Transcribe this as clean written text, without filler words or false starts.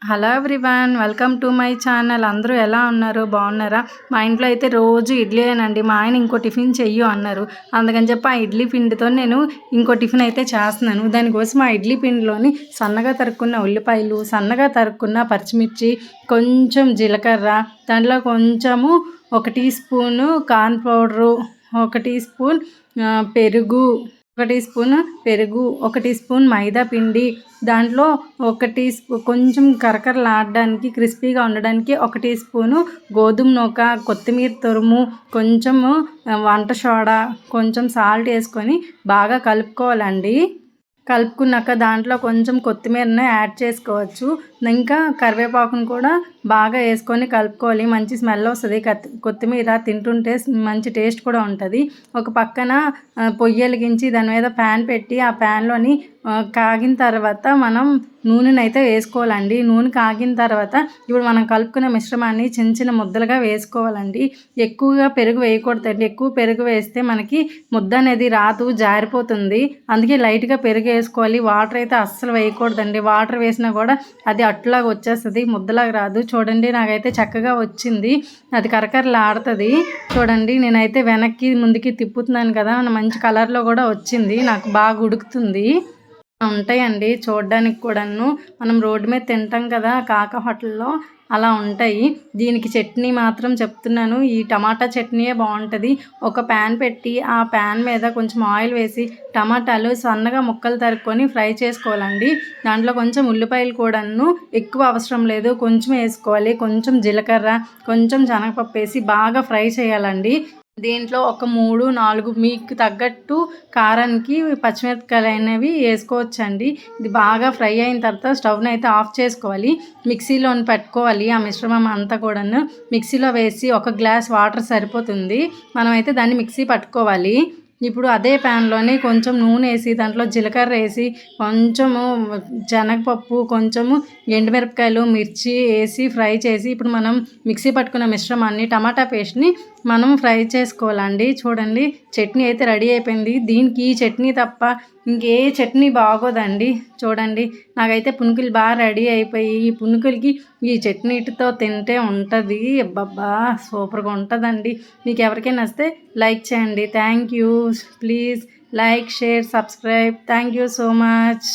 Hello everyone, welcome to my channel. అందరూ ఎలా ఉన్నారు? బాగున్నారా? మా ఇంట్లో అయితే రోజు ఇడ్లీయేనండి. మా ఆయన ఇంకో టిఫిన్ చెయ్యు అన్నారు. అందుకని చెప్పి ఆ ఇడ్లీ పిండితో నేను ఇంకో టిఫిన్ అయితే చేస్తున్నాను. దానికోసం ఆ ఇడ్లీ పిండిలోని సన్నగా తరుక్కున్న ఉల్లిపాయలు, సన్నగా తరుక్కున్న పచ్చిమిర్చి, కొంచెం జీలకర్ర, దాంట్లో కొంచెము 1 tea spoon corn powder, 1 tea spoon పెరుగు, 1 టీ స్పూన్ మైదా పిండి, దాంట్లో 1 కొంచెం కరకరలాడడానికి క్రిస్పీగా ఉండడానికి 1 టీ స్పూను గోధుమ నూక, కొత్తిమీర తురుము, కొంచెము వంట సోడా, కొంచెం సాల్ట్ వేసుకొని బాగా కలుపుకోవాలండి. కలుపుకున్నాక దాంట్లో కొంచెం కొత్తిమీరని యాడ్ చేసుకోవచ్చు. ఇంకా కరివేపాకును కూడా బాగా వేసుకొని కలుపుకోవాలి. మంచి స్మెల్ వస్తుంది. కొత్తిమీర తింటుంటే మంచి టేస్ట్ కూడా ఉంటుంది. ఒక పక్కన పొయ్యి వెలిగించి దాని మీద ప్యాన్ పెట్టి ఆ ప్యాన్లోని కాగిన తర్వాత మనం నూనెని అయితే వేసుకోవాలండి. నూనె కాగిన తర్వాత ఇప్పుడు మనం కలుపుకున్న మిశ్రమాన్ని చిన్న చిన్న ముద్దలుగా వేసుకోవాలండి. ఎక్కువగా పెరుగు వేయకూడదండి. ఎక్కువ పెరుగు వేస్తే మనకి ముద్ద అనేది రాదు, జారిపోతుంది. అందుకే లైట్గా పెరుగు వేసుకోవాలి. వాటర్ అయితే అస్సలు వేయకూడదండి. వాటర్ వేసినా కూడా అది అట్లాగా వచ్చేస్తుంది, ముద్దలాగా రాదు. చూడండి, నాకైతే చక్కగా వచ్చింది. అది కరకరలాడుతుంది. చూడండి, నేనైతే వెనక్కి ముందుకి తిప్పుతున్నాను కదా, మంచి కలర్లో కూడా వచ్చింది. నాకు బాగా ఉడుకుతుంది. ఉంటాయండి చూడడానికి కూడాను. మనం రోడ్డు మీద తింటాం కదా కాకా హోటల్లో, అలా ఉంటాయి. దీనికి చట్నీ మాత్రం చెప్తున్నాను, ఈ టమాటా చట్నీయే బాగుంటుంది. ఒక ప్యాన్ పెట్టి ఆ ప్యాన్ మీద కొంచెం ఆయిల్ వేసి టమాటాలు సన్నగా ముక్కలు తరుక్కొని ఫ్రై చేసుకోవాలండి. దాంట్లో కొంచెం ఉల్లిపాయలు కూడాను ఎక్కువ అవసరం లేదు, కొంచెం వేసుకోవాలి. కొంచెం జీలకర్ర, కొంచెం శనగపప్పు వేసి బాగా ఫ్రై చేయాలండి. దీంట్లో ఒక 3-4 మీకు తగ్గట్టు కారానికి పచ్చిమిరపకాయలు అనేవి వేసుకోవచ్చండి. ఇది బాగా ఫ్రై అయిన తర్వాత స్టవ్ని అయితే ఆఫ్ చేసుకోవాలి. మిక్సీలోని పెట్టుకోవాలి. ఆ మిశ్రమం అంతా కూడాను మిక్సీలో వేసి 1 గ్లాస్ వాటర్ సరిపోతుంది. మనమైతే దాన్ని మిక్సీ పట్టుకోవాలి. ఇప్పుడు అదే ప్యాన్లోనే కొంచెం నూనె వేసి దాంట్లో జీలకర్ర వేసి కొంచెము శనగపప్పు, కొంచెము ఎండుమిరపకాయలు, మిర్చి వేసి ఫ్రై చేసి ఇప్పుడు మనం మిక్సీ పట్టుకున్న మిశ్రమాన్ని, టమాటా పేస్ట్ని మనం ఫ్రై చేసుకోవాలండి. చూడండి, చట్నీ అయితే రెడీ అయిపోయింది. దీనికి ఈ చట్నీ తప్ప ఇంకే చట్నీ బాగోదండి. చూడండి, నాకైతే పునుకులు బాగా రెడీ అయిపోయి ఈ పునుకులకి ఈ చట్నీతో తింటే ఉంటుంది. అబ్బబ్బా, సూపర్గా ఉంటుందండి. మీకు ఎవరికైనా నచ్చితే లైక్ చేయండి. Thank you. Please like, share, subscribe. Thank you so much.